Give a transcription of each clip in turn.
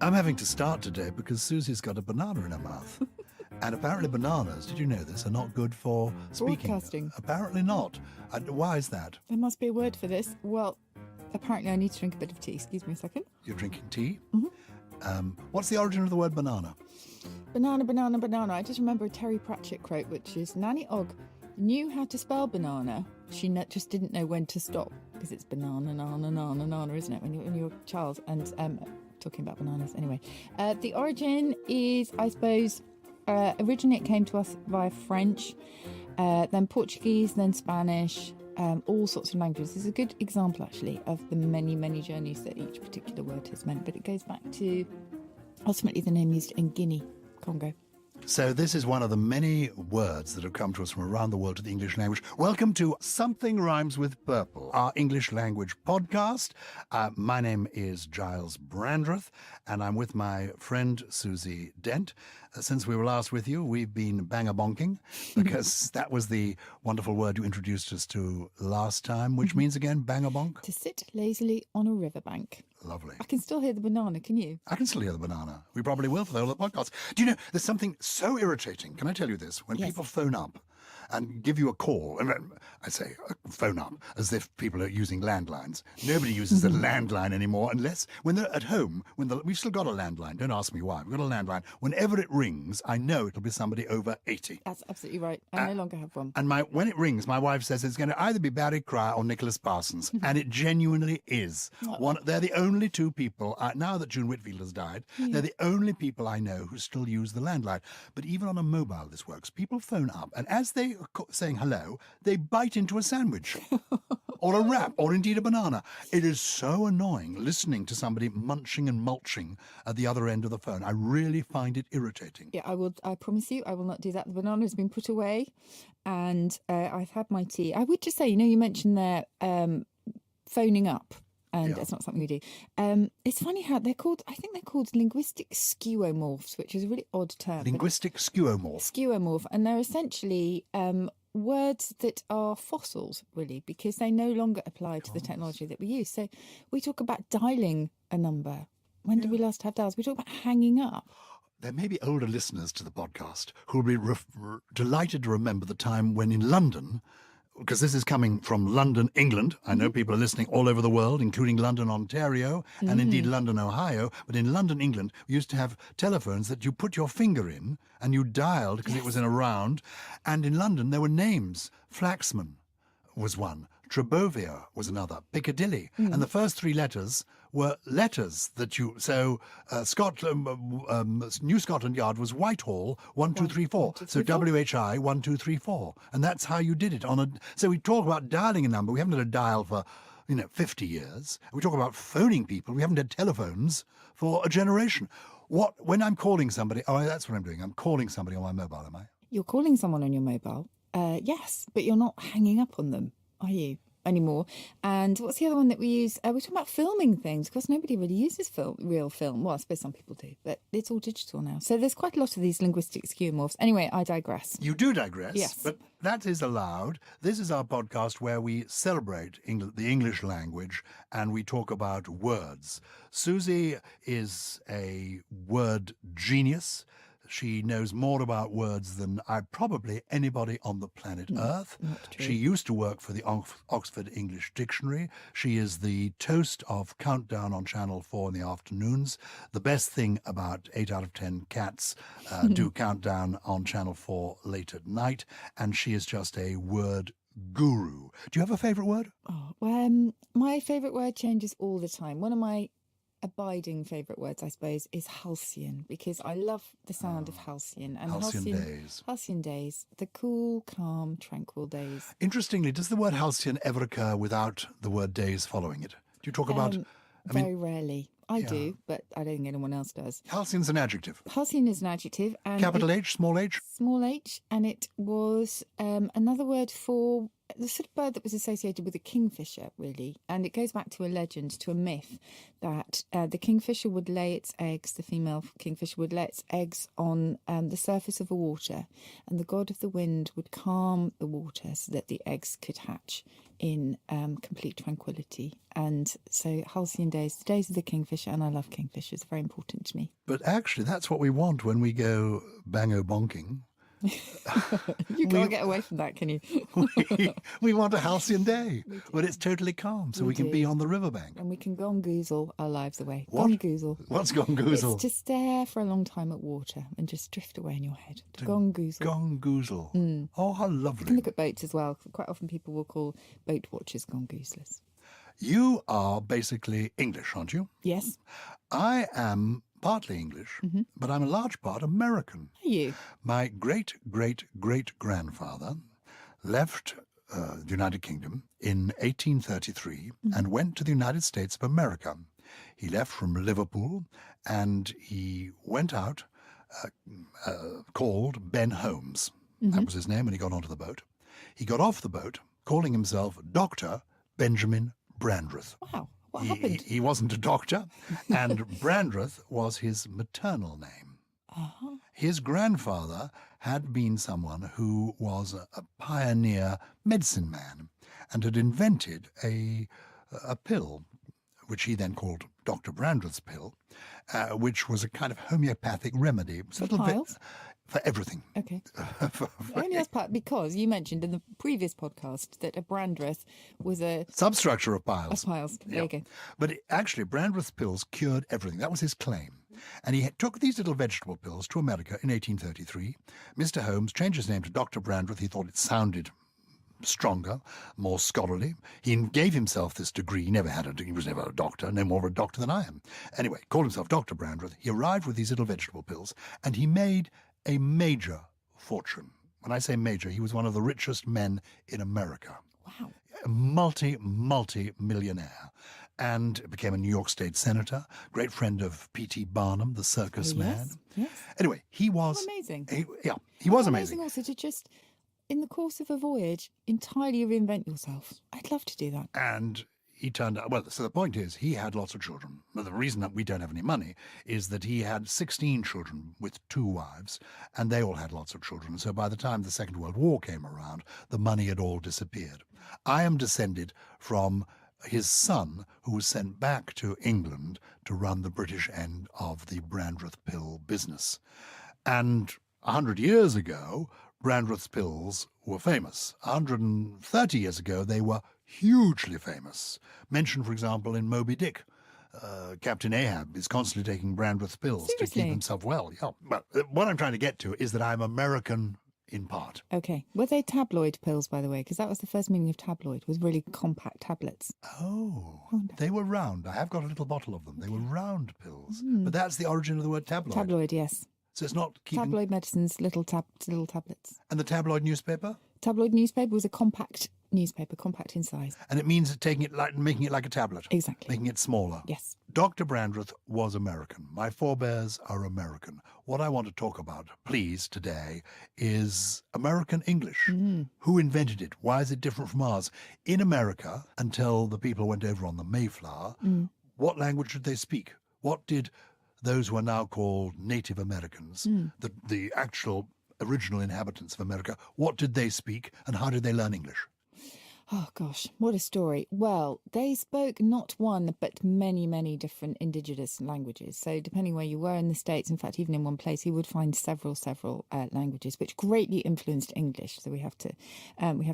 I'm having to start today because Susie's got a banana in her mouth. And apparently bananas, did you know this, are not good for speaking. Broadcasting. Apparently not. Why is that? There must be a word for this. Well, apparently I need to drink a bit of tea. Excuse me a second. You're drinking tea? Mm-hmm. What's the origin of the word banana? Banana, banana, banana. I just remember a Terry Pratchett quote, which is, Nanny Ogg knew how to spell banana. She just didn't know when to stop, because it's banana, nana, nana, nana, isn't it, when you're a child? And talking about bananas. Anyway, the origin is, I suppose, originally it came to us via French, then Portuguese, then Spanish, all sorts of languages. This is a good example, actually, of the many, many journeys that each particular word has meant. But it goes back to, ultimately, the name used in Guinea, Congo. So this is one of the many words that have come to us from around the world to the English language. Welcome to Something Rhymes with Purple, our English language podcast. My name is Giles Brandreth, and I'm with my friend Susie Dent. Since we were last with you, we've been bang-a-bonking, because that was the wonderful word you introduced us to last time, which means again, bang-a-bonk? To sit lazily on a riverbank. Lovely. I can still hear the banana, can you? I can still hear the banana. We probably will for the whole of the podcast. Do you know, there's something so irritating, can I tell you this? When people phone up and give you a call, and I say phone up as if people are using landlines. Nobody uses a landline anymore unless when they're at home. We've still got a landline. Don't ask me why. We've got a landline. Whenever it rings, I know it'll be somebody over 80. That's absolutely right. I no longer have one. And when it rings, my wife says it's going to either be Barry Cryer or Nicholas Parsons. And it genuinely is. They're the only two people, now that June Whitfield has died, they're the only people I know who still use the landline. But even on a mobile, this works. People phone up, and as they are saying hello, they bite into a sandwich or a wrap or indeed a banana. It is so annoying listening to somebody munching and mulching at the other end of the phone. I really find it irritating. Yeah, I promise you, I will not do that. The banana has been put away, and I've had my tea. I would just say, you mentioned there phoning up. And that's not something we do. It's funny how they're called, I think they're called linguistic skeuomorphs, which is a really odd term. Linguistic skeuomorph. Skeuomorph. And they're essentially words that are fossils, really, because they no longer apply to the technology that we use. So we talk about dialing a number. When did we last have dials? We talk about hanging up. There may be older listeners to the podcast who will be delighted to remember the time when in London, because this is coming from London, England. I know people are listening all over the world, including London, Ontario, and indeed London, Ohio. But in London, England, we used to have telephones that you put your finger in and you dialed because it was in a round. And in London, there were names. Flaxman was one. Trebovia was another. Piccadilly. And the first three letters were letters that you... So New Scotland Yard was Whitehall 1, 2, 3, 4. So WHI 1, 2, 3, 4. And that's how you did it. So we talk about dialing a number. We haven't had a dial for 50 years. We talk about phoning people. We haven't had telephones for a generation. When I'm calling somebody... Oh, that's what I'm doing. I'm calling somebody on my mobile, am I? You're calling someone on your mobile. Yes, but you're not hanging up on them, are you, anymore? And what's the other one that we use? We're talking about filming things, because nobody really uses real film. Well, I suppose some people do, but it's all digital now. So there's quite a lot of these linguistic skeuomorphs. Anyway, I digress. You do digress, yes. But that is allowed. This is our podcast where we celebrate the English language and we talk about words. Susie is a word genius. She knows more about words than probably anybody on the planet Earth. She used to work for the Oxford English Dictionary. She is the toast of Countdown on Channel 4 in the afternoons. The best thing about 8 out of 10 cats do Countdown on Channel 4 late at night. And she is just a word guru. Do you have a favourite word? My favourite word changes all the time. One of my abiding favourite words, I suppose, is halcyon, because I love the sound of halcyon. And halcyon days. Halcyon days. The cool, calm, tranquil days. Interestingly, does the word halcyon ever occur without the word days following it? Do you talk about... Very rarely. I do, but I don't think anyone else does. Halcyon's an adjective. Halcyon is an adjective. And Capital H, small h? Small h, and it was another word for the sort of bird that was associated with a kingfisher, really. And it goes back to a legend, to a myth, that the kingfisher would lay its eggs, the female kingfisher would lay its eggs on the surface of a water, and the god of the wind would calm the water so that the eggs could hatch in complete tranquility. And so halcyon days, the days of the kingfisher, and I love kingfishers, very important to me. But actually, that's what we want when we go bango-bonking. You can't get away from that, can you? we want a halcyon day when it's totally calm, so we can be on the riverbank. And we can gongoozle our lives away. What? Gongoozle. What's gongoozle? It's to stare for a long time at water and just drift away in your head. Gongoozle. Gongoozle. Oh, how You can lovely. look at boats as well. Quite often people will call boat watchers gongoozlers. You are basically English, aren't you? Yes. I am partly English, but I'm a large part American. Are you? My great-great-great-grandfather left the United Kingdom in 1833 and went to the United States of America. He left from Liverpool and he went out called Ben Holmes. That was his name when he got onto the boat. He got off the boat calling himself Dr. Benjamin Brandreth. Wow. What happened? He wasn't a doctor, and Brandreth was his maternal name. Uh-huh. His grandfather had been someone who was a pioneer medicine man and had invented a pill, which he then called Dr. Brandreth's pill, which was a kind of homeopathic remedy. For piles? For everything. Okay. Only as part because you mentioned in the previous podcast that a Brandreth was a Substructure of piles. piles. There you go. But actually, Brandreth's pills cured everything. That was his claim. And he took these little vegetable pills to America in 1833. Mr. Holmes changed his name to Dr. Brandreth. He thought it sounded stronger, more scholarly. He gave himself this degree. He was never a doctor, no more of a doctor than I am. Anyway, called himself Dr. Brandreth. He arrived with these little vegetable pills, and he made a major fortune. When I say major, he was one of the richest men in America. Wow. A multi-millionaire, and became a New York State senator, great friend of P.T. Barnum, the circus man. Yes. Anyway, he was... Amazing. He was How amazing. also to just, in the course of a voyage, entirely reinvent yourself. I'd love to do that. And he turned out... Well, so the point is, he had lots of children. Well, the reason that we don't have any money is that he had 16 children with 2 wives, and they all had lots of children. So by the time the Second World War came around, the money had all disappeared. I am descended from his son, who was sent back to England to run the British end of the Brandreth pill business. And 100 years ago, Brandreth's pills were famous. 130 years ago, they were hugely famous. Mentioned, for example, in Moby Dick. Captain Ahab is constantly taking Brandreth's pills to Seriously? keep himself well. Yeah. But what I'm trying to get to is that I'm American in part. Okay. Were they tabloid pills, by the way? Because that was the first meaning of tabloid, was really compact tablets. Oh, no. they were round. I have got a little bottle of them. They were round pills. But that's the origin of the word tabloid. Tabloid, yes. So it's not keeping... Tabloid medicines, little tablets. And the tabloid newspaper? Tabloid newspaper was a compact newspaper, compact in size. And it means making it like a tablet. Exactly. Making it smaller. Yes. Dr. Brandreth was American. My forebears are American. What I want to talk about, please, today is American English. Who invented it? Why is it different from ours? In America, until the people went over on the Mayflower, what language did they speak? What did those who are now called Native Americans, the actual original inhabitants of America, what did they speak and how did they learn English? Oh, gosh, what a story. Well, they spoke not one, but many, many different indigenous languages. So depending where you were in the States, in fact, even in one place, you would find several languages, which greatly influenced English. So we have to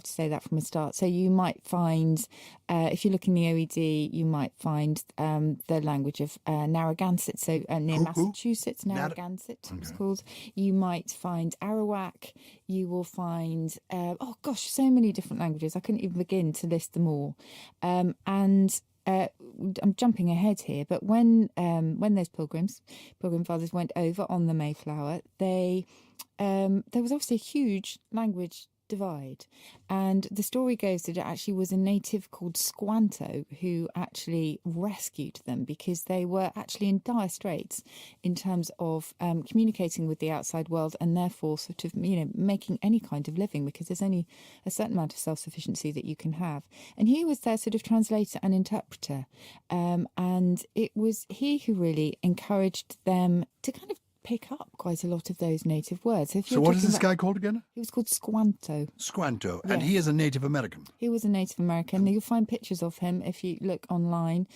say that from the start. So you might find, if you look in the OED, you might find the language of Narragansett. So near Massachusetts, Narragansett it's called. You might find Arawak. You will find, so many different languages. I couldn't even begin to list them all. And I'm jumping ahead here, but when those pilgrim fathers went over on the Mayflower, there was obviously a huge language divide. And the story goes that it actually was a native called Squanto who actually rescued them because they were actually in dire straits in terms of communicating with the outside world and therefore sort of, making any kind of living, because there's only a certain amount of self-sufficiency that you can have. And he was their sort of translator and interpreter. And it was he who really encouraged them to kind of pick up quite a lot of those native words. So what is this guy called again? He was called Squanto. Squanto. Yes. And he is a Native American. He was a Native American. You'll find pictures of him if you look online,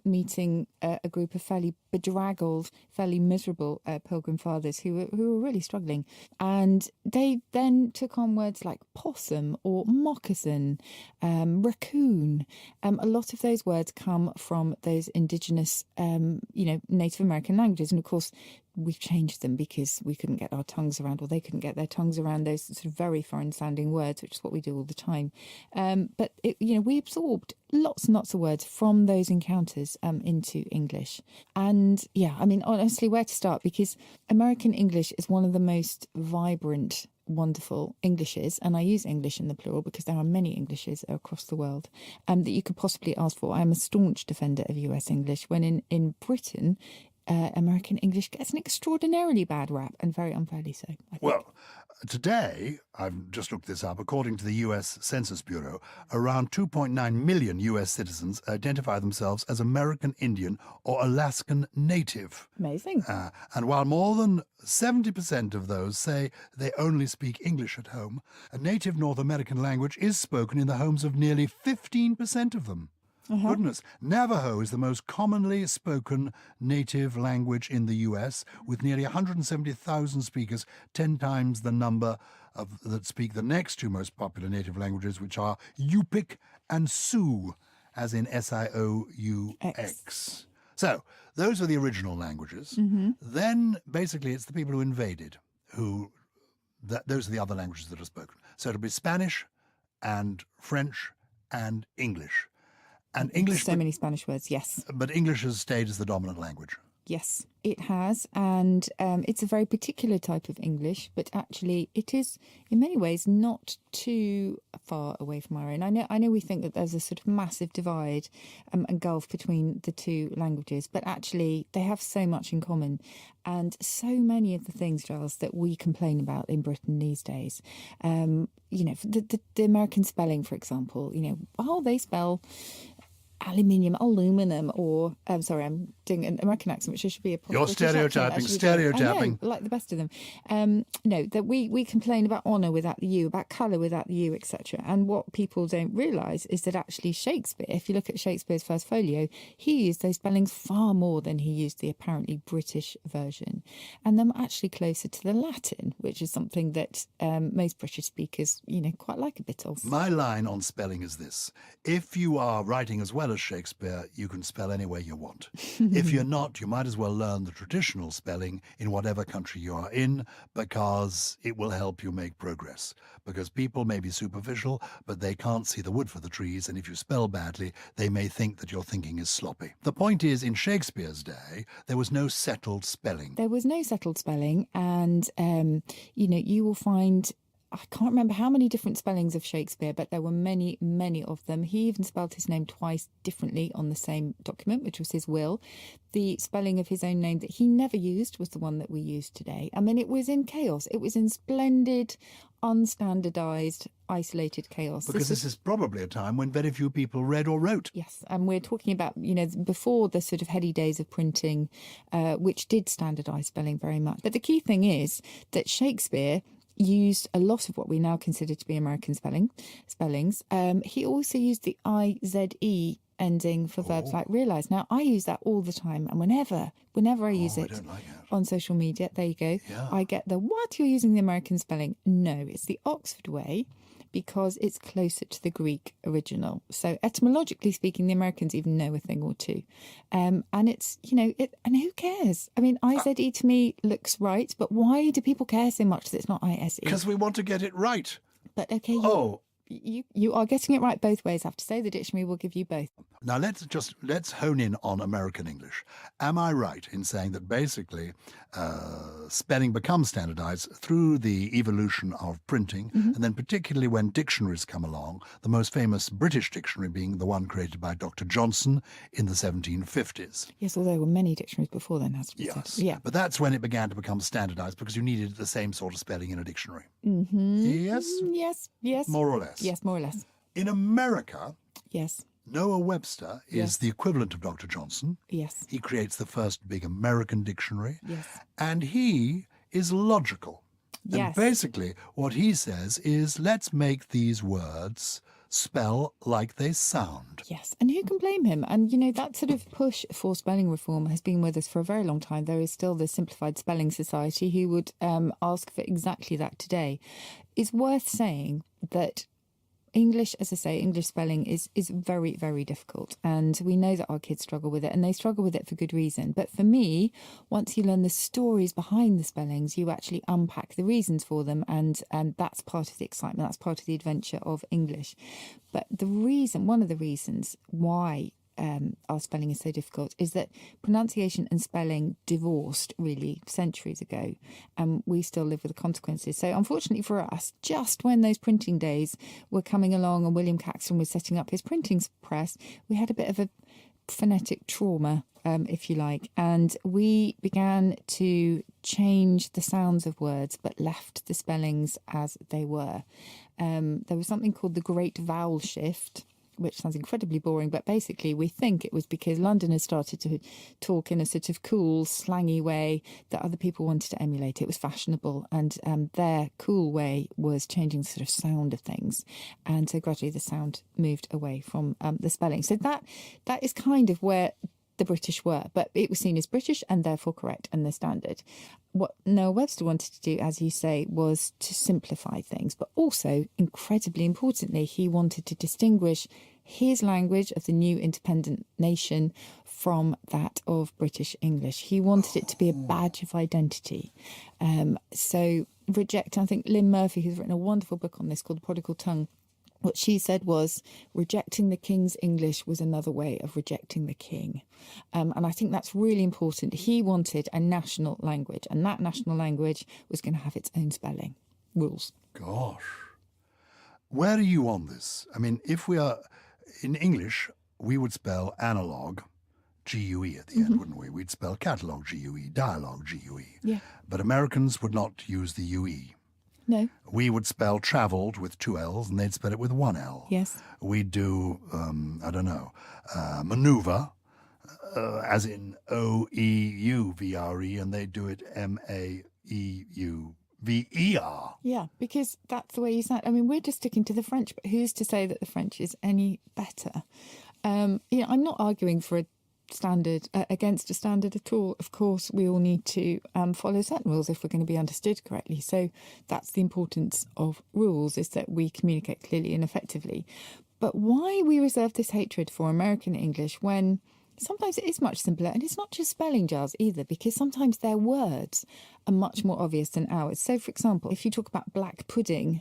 meeting a group of fairly bedraggled, fairly miserable Pilgrim Fathers who were really struggling. And they then took on words like possum or moccasin, raccoon. A lot of those words come from those indigenous, Native American languages. And of course, we've changed them because we couldn't get our tongues around, or they couldn't get their tongues around those sort of very foreign-sounding words, which is what we do all the time. But we absorbed lots and lots of words from those encounters into English. And honestly, where to start? Because American English is one of the most vibrant, wonderful Englishes, and I use English in the plural because there are many Englishes across the world that you could possibly ask for. I'm a staunch defender of US English, when in Britain, American English gets an extraordinarily bad rap, and very unfairly so, I think. Well, today, I've just looked this up, according to the US Census Bureau, around 2.9 million US citizens identify themselves as American Indian or Alaskan Native. Amazing. And while more than 70% of those say they only speak English at home, a native North American language is spoken in the homes of nearly 15% of them. Goodness. Navajo is the most commonly spoken native language in the US, with nearly 170,000 speakers, 10 times the number that speak the next two most popular native languages, which are Yupik and Sioux, as in Sious. So those are the original languages. Then basically it's the people who invaded, those are the other languages that are spoken. So it'll be Spanish and French and English. And English, so many Spanish words, yes. But English has stayed as the dominant language. Yes, it has, and it's a very particular type of English, but actually it is, in many ways, not too far away from our own. I know we think that there's a sort of massive divide and gulf between the two languages, but actually they have so much in common. And so many of the things, Giles, that we complain about in Britain these days, the American spelling, for example, they spell aluminum, or I'm doing an American accent, which should be a proper You're British stereotyping, accent, stereotyping. I know, like the best of them. That we complain about honour without the U, about colour without the U, etc. And what people don't realise is that actually Shakespeare, if you look at Shakespeare's first folio, he used those spellings far more than he used the apparently British version. And they're actually closer to the Latin, which is something that most British speakers, quite like a bit of. My line on spelling is this. If you are writing as well as Shakespeare, you can spell any way you want. If you're not, you might as well learn the traditional spelling in whatever country you are in, because it will help you make progress. Because people may be superficial, but they can't see the wood for the trees, and if you spell badly, they may think that your thinking is sloppy. The point is, in Shakespeare's day, there was no settled spelling. There was no settled spelling, and, you will find, I can't remember how many different spellings of Shakespeare, but there were many, many of them. He even spelled his name twice differently on the same document, which was his will. The spelling of his own name that he never used was the one that we use today. I mean, it was in chaos. It was in splendid, unstandardized, isolated chaos. Because this is probably a time when very few people read or wrote. Yes, and we're talking about, before the sort of heady days of printing, which did standardize spelling very much. But the key thing is that Shakespeare used a lot of what we now consider to be American spellings. He also used the IZE ending for verbs like realise. Now, I use that all the time, and whenever I use it on social media, there you go, I get the, what, you're using the American spelling? No, it's the Oxford way, because it's closer to the Greek original. So etymologically speaking, the Americans even know a thing or two. And it's, and who cares? I mean, IZE to me looks right, but why do people care so much that it's not ISE? Because we want to get it right. But okay, You are getting it right both ways. I have to say the dictionary will give you both. Now let's hone in on American English. Am I right in saying that basically spelling becomes standardized through the evolution of printing, and then particularly when dictionaries come along, the most famous British dictionary being the one created by Dr. Johnson in the 1750s? Yes, although there were many dictionaries before then, has to be Yes. said. Yeah. But that's when it began to become standardized because you needed the same sort of spelling in a dictionary. Yes? Yes. More or less. Yes, more or less. In America, Yes. Noah Webster is Yes. the equivalent of Dr. Johnson. Yes. He creates the first big American dictionary. Yes. And he is logical. And Yes. basically what he says is, let's make these words spell like they sound. Yes, and who can blame him? And, that sort of push for spelling reform has been with us for a very long time. There is still the Simplified Spelling Society who would ask for exactly that today. It's worth saying that English, as I say, English spelling is very, very difficult. And we know that our kids struggle with it, and they struggle with it for good reason. But for me, once you learn the stories behind the spellings, you actually unpack the reasons for them. And that's part of the excitement. That's part of the adventure of English. But one of the reasons why our spelling is so difficult is that pronunciation and spelling divorced really centuries ago, and we still live with the consequences. So unfortunately for us, just when those printing days were coming along and William Caxton was setting up his printing press, we had a bit of a phonetic trauma, if you like, and we began to change the sounds of words but left the spellings as they were. There was something called the Great Vowel Shift, which sounds incredibly boring, but basically we think it was because Londoners started to talk in a sort of cool, slangy way that other people wanted to emulate. It was fashionable, and their cool way was changing the sort of sound of things. And so gradually the sound moved away from the spelling. So that is kind of where the British were, but it was seen as British and therefore correct and the standard. What Noah Webster wanted to do, as you say, was to simplify things, but also, incredibly importantly, he wanted to distinguish his language of the new independent nation from that of British English. He wanted it to be a badge of identity. So I think Lynn Murphy, who's written a wonderful book on this called The Prodigal Tongue, what she said was rejecting the king's English was another way of rejecting the king. And I think that's really important. He wanted a national language, and that national language was going to have its own spelling rules. Gosh. Where are you on this? I mean, if we are in English, we would spell analog G-U-E at the end, wouldn't we? We'd spell catalogue G-U-E, dialogue G-U-E. Yeah. But Americans would not use the U-E. No. We would spell travelled with two L's, and they'd spell it with one L. Yes. We'd do, manoeuvre, as in O-E-U-V-R-E, and they'd do it M-A-E-U-V-E-R. Yeah, because that's the way you sound. I mean, we're just sticking to the French, but who's to say that the French is any better? I'm not arguing for a standard against a standard at all. Of course, we all need to follow certain rules if we're going to be understood correctly. So that's the importance of rules, is that we communicate clearly and effectively. But why we reserve this hatred for American English when sometimes it is much simpler? And it's not just spelling, Giles, either, because sometimes their words are much more obvious than ours. So, for example, if you talk about black pudding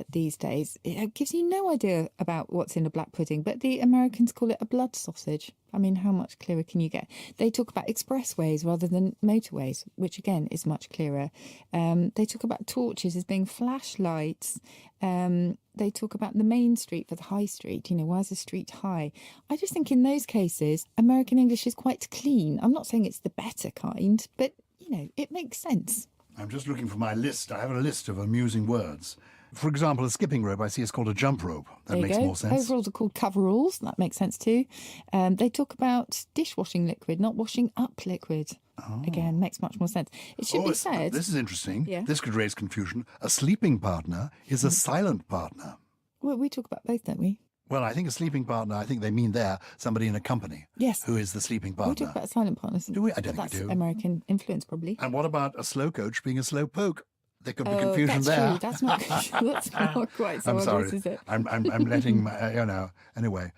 these days, it gives you no idea about what's in a black pudding, but the Americans call it a blood sausage. I mean, how much clearer can you get? They talk about expressways rather than motorways, which again is much clearer. They talk about torches as being flashlights. They talk about the main street for the high street. Why is the street high? I just think in those cases, American English is quite clean. I'm not saying it's the better kind, but, it makes sense. I'm just looking for my list. I have a list of amusing words. For example, a skipping rope I see is called a jump rope. That makes more sense. Overalls are called coveralls. That makes sense too. They talk about dishwashing liquid, not washing up liquid. Oh. Again, makes much more sense. It should be said. This is interesting. Yeah. This could raise confusion. A sleeping partner is a silent partner. Well, we talk about both, don't we? Well, I think a sleeping partner, I think they mean there somebody in a company. Yes. Who is the sleeping partner. We talk about silent partners. Do we? I don't think we do. That's American influence, probably. And what about a slow coach being a slow poke? There could be confusion there. That's true. That's not quite so I'm sorry. obvious, is it? I'm letting my, Anyway,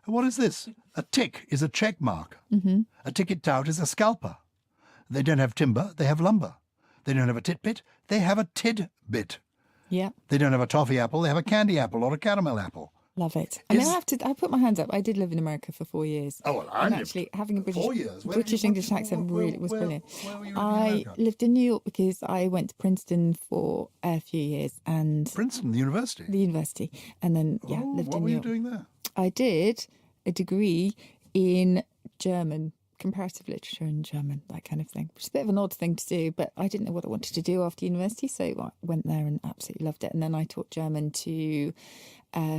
what is this? A tick is a check mark. Mm-hmm. A ticket tout is a scalper. They don't have timber, they have lumber. They don't have a titbit, they have a tidbit. Yeah. They don't have a toffee apple, they have a candy apple or a caramel apple. Love it. And I put my hands up. I did live in America for 4 years. Oh, well, I and lived actually having a 4 years. British English accent really was brilliant. Where were you in I America? lived in New York because I went to Princeton for a few years and Princeton, the university. and then lived What in were New you York. doing there? I did a degree in German, comparative literature in German, that kind of thing, which is a bit of an odd thing to do, but I didn't know what I wanted to do after university, so I went there and absolutely loved it. And then I taught German to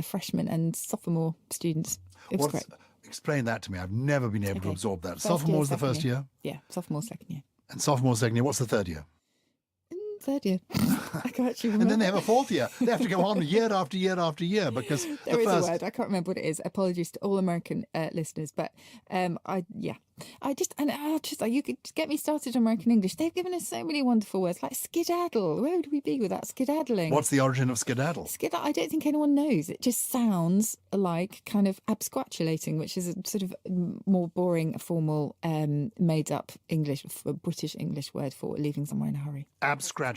freshmen and sophomore students. It was great. Explain that to me. I've never been able to absorb that. First Sophomore year, was the second first year? Yeah, sophomore, second year. And sophomore, second year. What's the third year? Third year. I can't actually remember. And then they have a fourth year. They have to go on year after year after year because There is a word. I can't remember what it is. Apologies to all American listeners, but you could get me started on American English. They've given us so many wonderful words like skedaddle. Where would we be without skedaddling? What's the origin of skedaddle? I don't think anyone knows. It just sounds like kind of absquatulating, which is a sort of more boring, formal, made-up English, British English word for leaving somewhere in a hurry. Absquatulating.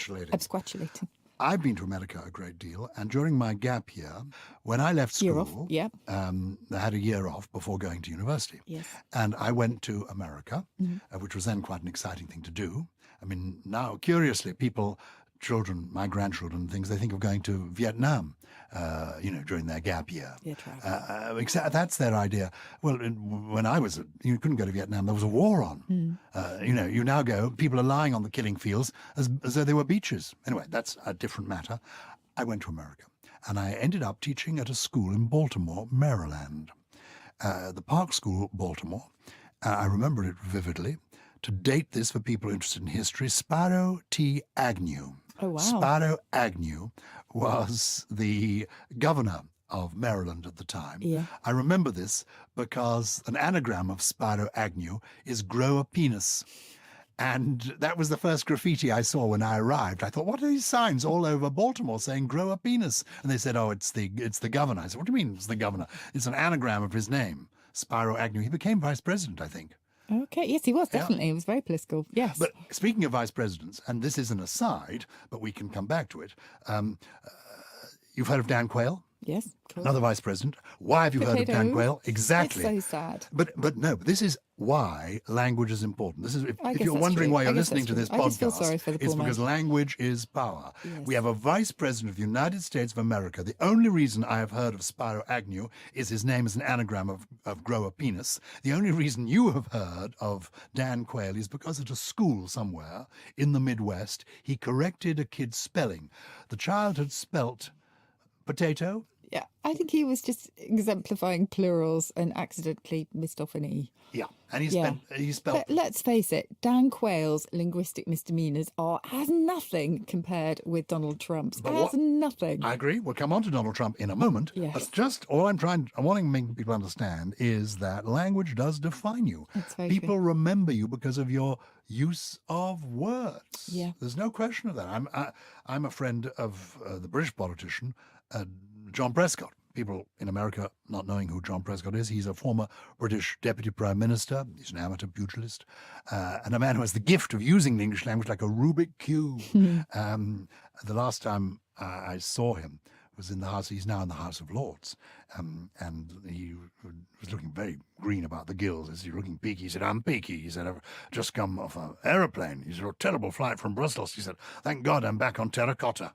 I've been to America a great deal, and during my gap year, when I left school, I had a year off before going to university. Yes. And I went to America, which was then quite an exciting thing to do. I mean, now, curiously, children, my grandchildren, things, they think of going to Vietnam, during their gap year. Yeah, that's their idea. Well, when I was, you couldn't go to Vietnam. There was a war on. You now go, people are lying on the killing fields as though they were beaches. Anyway, that's a different matter. I went to America, and I ended up teaching at a school in Baltimore, Maryland. The Park School, Baltimore. I remember it vividly. To date this for people interested in history, Sparrow T. Agnew. Oh, wow. Sparrow Agnew was the governor of Maryland at the time. Yeah. I remember this because an anagram of Sparrow Agnew is grow a penis. And that was the first graffiti I saw when I arrived. I thought, what are these signs all over Baltimore saying grow a penis? And they said, oh, it's the governor. I said, what do you mean it's the governor? It's an anagram of his name, Sparrow Agnew. He became vice president, I think. Okay, yes, he was, definitely. He was very political, yes. But speaking of vice presidents, and this is an aside, but we can come back to it, you've heard of Dan Quayle? Yes, of course. Another vice president. Why have you heard of Dan Quayle? Exactly. It's so sad. But this is why language is important. This is if you're that's wondering true. why you're I guess listening that's to this true. I just feel sorry podcast, for the it's poor because man. language is power. Yes. We have a vice president of the United States of America. The only reason I have heard of Sparrow Agnew is his name is an anagram of grow a penis. The only reason you have heard of Dan Quayle is because at a school somewhere in the Midwest, he corrected a kid's spelling. The child had spelt potato. Yeah, I think he was just exemplifying plurals and accidentally missed off an E. Yeah, and he spelled. But let's face it, Dan Quayle's linguistic misdemeanours has nothing compared with Donald Trump's. Nothing. I agree. We'll come on to Donald Trump in a moment. Yes. But just all I'm wanting to make people understand is that language does define you. That's very People true. remember you because of your use of words. Yeah. There's no question of that. I'm a friend of the British politician, John Prescott. People in America not knowing who John Prescott is, he's a former British Deputy Prime Minister. He's an amateur pugilist and a man who has the gift of using the English language like a Rubik Cube. The last time I saw him was in the House. He's now in the House of Lords. And he was looking very green about the gills. As he was looking peaky, he said, I'm peaky. He said, I've just come off an aeroplane. He said, a terrible flight from Brussels. He said, thank God I'm back on terracotta.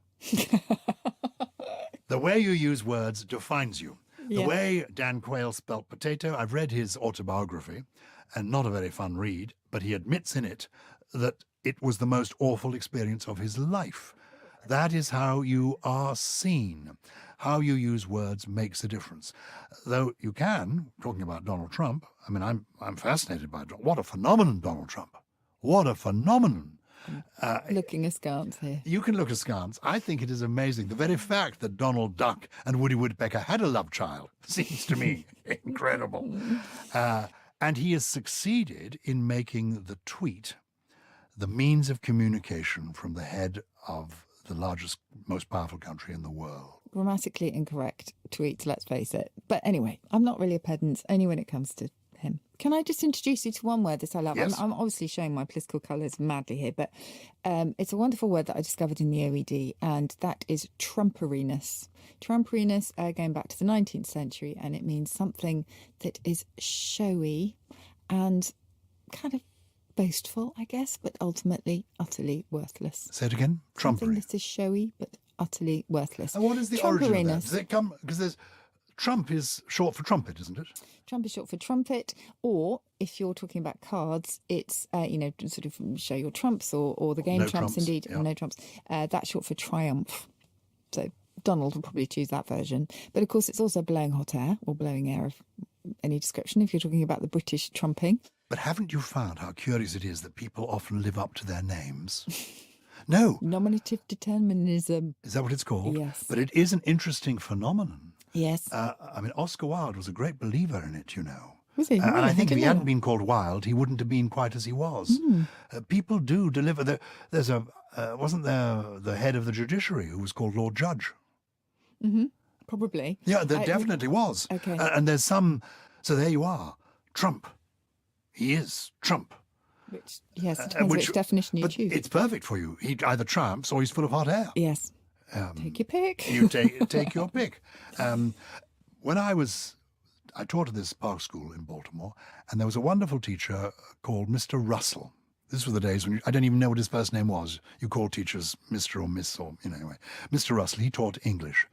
The way you use words defines you. The way Dan Quayle spelt potato, I've read his autobiography, and not a very fun read, but he admits in it that it was the most awful experience of his life. That is how you are seen. How you use words makes a difference. Though you can, talking about Donald Trump, I mean, I'm fascinated by what a phenomenon, Donald Trump. What a phenomenon. Looking askance here. You can look askance. I think it is amazing. The very fact that Donald Duck and Woody Woodpecker had a love child seems to me incredible. And he has succeeded in making the tweet the means of communication from the head of the largest, most powerful country in the world. Grammatically incorrect tweets, let's face it. But anyway, I'm not really a pedant, only when it comes to him. Can I just introduce you to one word that I love? Yes. I'm obviously showing my political colours madly here, but it's a wonderful word that I discovered in the OED, and that is trumperiness. Trumperiness, going back to the 19th century, and it means something that is showy and kind of boastful, I guess, but ultimately utterly worthless. Say it again. Something Trumpery. that is showy but utterly worthless. And what is the origin of that? Trumperiness. Does it come because there's trump is short for trumpet, isn't it? Trump is short for trumpet, or if you're talking about cards, it's, to sort of show your trumps or the game No trumps, trumps, indeed, yeah. or no trumps. That's short for triumph. So Donald will probably choose that version. But of course, it's also blowing hot air or blowing air of any description if you're talking about the British trumping. But haven't you found how curious it is that people often live up to their names? No. Nominative determinism. Is that what it's called? Yes. But it is an interesting phenomenon. Yes. Oscar Wilde was a great believer in it, Was he? And Really? I think if didn't he know hadn't that. been called Wilde, he wouldn't have been quite as he was. People do deliver. There's wasn't there the head of the judiciary who was called Lord Judge? Probably. Yeah, there definitely was. Okay. And there's some. So there you are. Trump. He is Trump. Which, yes, it depends which definition you but choose. it's perfect for you. He either triumphs or he's full of hot air. Yes. Take your pick. You take your pick. When I taught at this park school in Baltimore, and there was a wonderful teacher called Mr. Russell. This were the days when I don't even know what his first name was. You call teachers Mr. or Miss or, anyway. Mr. Russell, he taught English.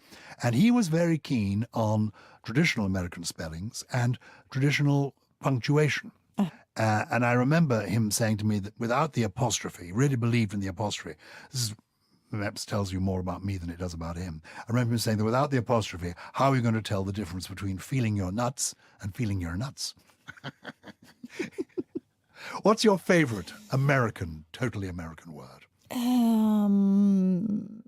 And he was very keen on traditional American spellings and traditional punctuation. And I remember him saying to me that without the apostrophe, he really believed in the apostrophe. This is perhaps tells you more about me than it does about him. I remember him saying that without the apostrophe, how are you going to tell the difference between feeling your nuts and feeling your nuts? What's your favourite totally American word?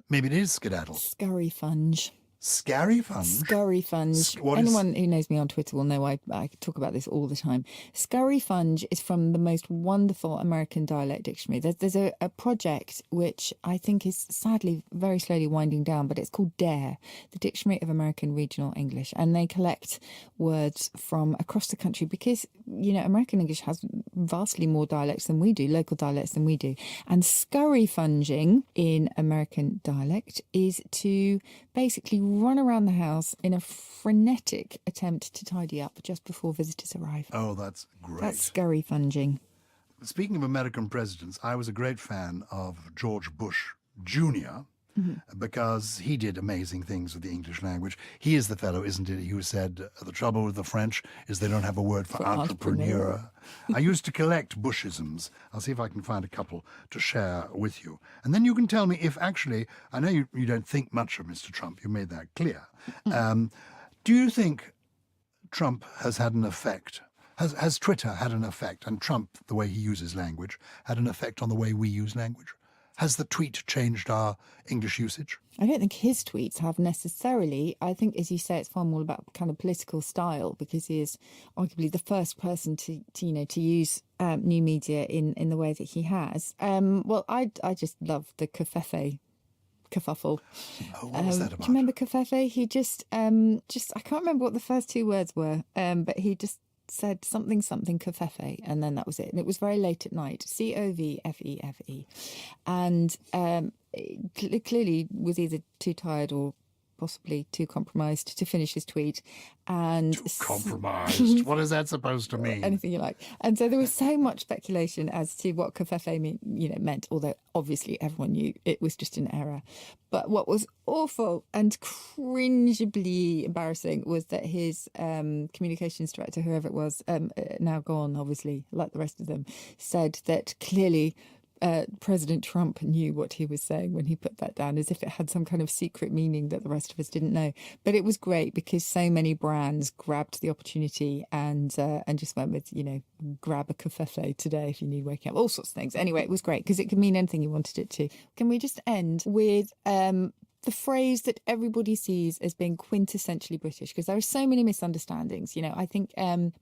Maybe it is skedaddle. Scurryfunge. Scurryfunge? Scurryfunge. What is- Anyone who knows me on Twitter will know I talk about this all the time. Scurryfunge is from the most wonderful American dialect dictionary. There's a project which I think is sadly very slowly winding down, but it's called DARE, the Dictionary of American Regional English. And they collect words from across the country because, American English has vastly more dialects than we do, local dialects than we do. And scurryfunging in American dialect is to basically run around the house in a frenetic attempt to tidy up just before visitors arrive. Oh, that's great. That's scurryfunging. Speaking of American presidents, I was a great fan of George Bush Jr. Because he did amazing things with the English language. He is the fellow, isn't it, who said the trouble with the French is they don't have a word for entrepreneur. I used to collect Bushisms. I'll see if I can find a couple to share with you. And then you can tell me if actually, I know you don't think much of Mr. Trump, you made that clear. Do you think Trump has had an effect? Has Twitter had an effect, and Trump, the way he uses language, had an effect on the way we use language? Has the tweet changed our English usage? I don't think his tweets have necessarily. I think, as you say, it's far more about kind of political style because he is arguably the first person to use new media in the way that he has. Well, I just love the kerfuffle. Oh, what was that about? Do you remember kerfuffle? He just I can't remember what the first two words were, but he just said something kerfuffle, and then that was it. And it was very late at night. COVFEFE, and clearly was either too tired or possibly too compromised to finish his tweet. And Too compromised. What is that supposed to mean? Anything you like. And so there was so much speculation as to what kerfuffle meant, although obviously everyone knew it was just an error. But what was awful and cringeably embarrassing was that his communications director, whoever it was, now gone, obviously, like the rest of them, said that clearly President Trump knew what he was saying when he put that down, as if it had some kind of secret meaning that the rest of us didn't know. But it was great because so many brands grabbed the opportunity and just went with, grab a kerfuffle today if you need waking up, all sorts of things. Anyway, it was great because it could mean anything you wanted it to. Can we just end with the phrase that everybody sees as being quintessentially British, because there are so many misunderstandings. I think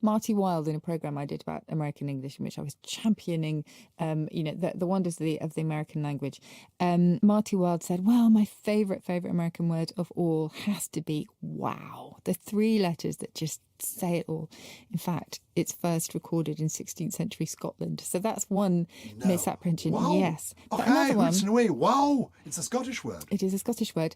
Marty Wilde, in a programme I did about American English, in which I was championing, the wonders of the American language. Marty Wilde said, well, my favourite American word of all has to be wow. The three letters that just say it all. In fact, it's first recorded in 16th century Scotland. So that's one misapprehension. Wow. Yes. But Okay, another one, roots and away. Wow, it's a Scottish word. it is a Scottish word.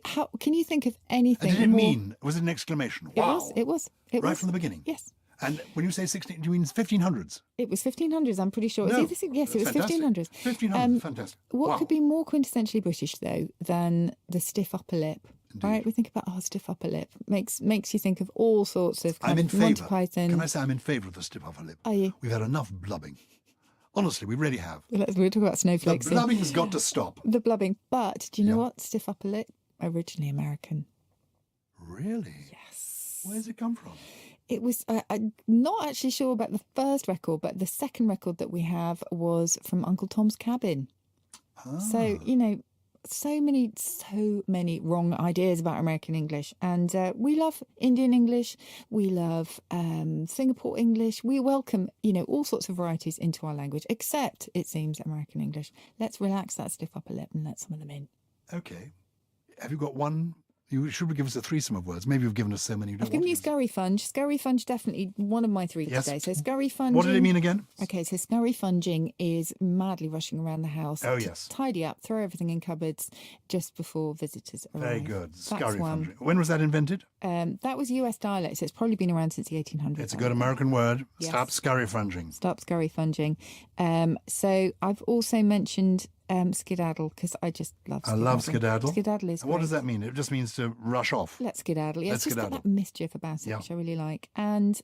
How can you think of anything Did it more... mean? Was it an exclamation? Wow. It was. Right from the beginning? Yes. And when you say 16, do you mean 1500s? It was 1500s, I'm pretty sure. No. Yes, it was 1500s. 1500s, fantastic. What Wow. could be more quintessentially British, though, than the stiff upper lip? Indeed. Right? We think about, stiff upper lip. Makes you think of all sorts of I'm in Monty favour. Python. Can I say I'm in favour of the stiff upper lip? Are you? We've had enough blubbing. Honestly, we really have. We're talking about The snowflakes. here. blubbing's got to stop. The blubbing. But do you know Yeah. what? Stiff upper lip, originally American. Really? Yes. Where does it come from? It was, I'm not actually sure about the first record, but the second record that we have was from Uncle Tom's Cabin. So, so many wrong ideas about American English. And we love Indian English. We love Singapore English. We welcome, all sorts of varieties into our language, except, it seems, American English. Let's relax that stiff upper lip and let some of them in. Okay. Have you got one? You should give us a threesome of words. Maybe you've given us so many. I've given you Scurryfunge. Scurryfunge, definitely one of my three today. So Scurryfunging. What did it mean again? Okay, so Scurryfunging is madly rushing around the house. Oh, to yes. tidy up, throw everything in cupboards just before visitors arrive. Very good. That's one. Scurryfunging. When was that invented? That was US dialect, so it's probably been around since the 1800s. It's a good American word. Yes. Stop scurryfunging. Stop Scurryfunging. So I've also mentioned skedaddle, because I just love skedaddle. I love skedaddle. Skedaddle is And what great. does that mean? It just means to rush off. Let's skedaddle. Yeah, Let's it's just got skedaddle. that mischief about it, Yeah. which I really like. And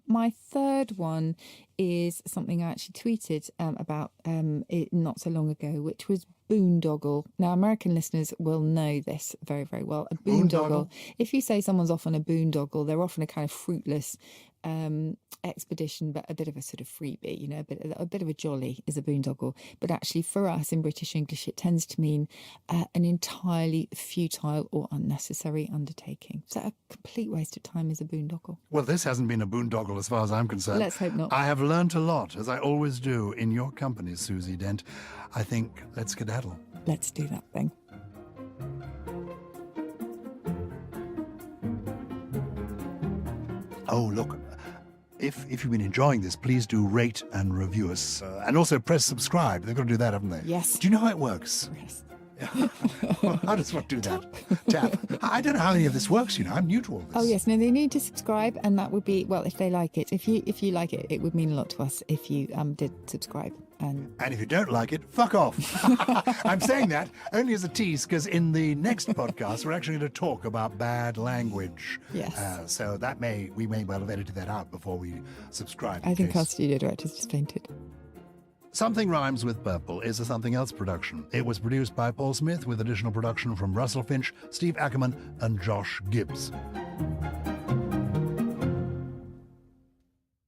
my third one is something I actually tweeted about it not so long ago, which was boondoggle. Now, American listeners will know this very, very well. A boondoggle. If you say someone's off on a boondoggle, they're often a kind of fruitless expedition, but a bit of a sort of freebie, a bit of a jolly is a boondoggle. But actually, for us in British English, it tends to mean an entirely futile or unnecessary undertaking. So a complete waste of time is a boondoggle. Well, this hasn't been a boondoggle as far as I'm concerned. Let's hope not. I have learnt a lot, as I always do, in your company, Susie Dent. I think let's skedaddle. Let's do that thing. Oh, look. If you've been enjoying this, please do rate and review us. And also press subscribe. They've got to do that, haven't they? Yes. Do you know how it works? Yes. Well, how does one do that? Tap. I don't know how any of this works, I'm new to all this. Oh yes, no, they need to subscribe, and that would be, well, if they like it. If you like it, it would mean a lot to us if you did subscribe. And if you don't like it, fuck off. I'm saying that only as a tease, because in the next podcast, we're actually going to talk about bad language. Yes. So we may well have edited that out before we subscribe. I think our studio director's just fainted. Something Rhymes with Purple is a Something Else production. It was produced by Paul Smith with additional production from Russell Finch, Steve Ackerman, and Josh Gibbs.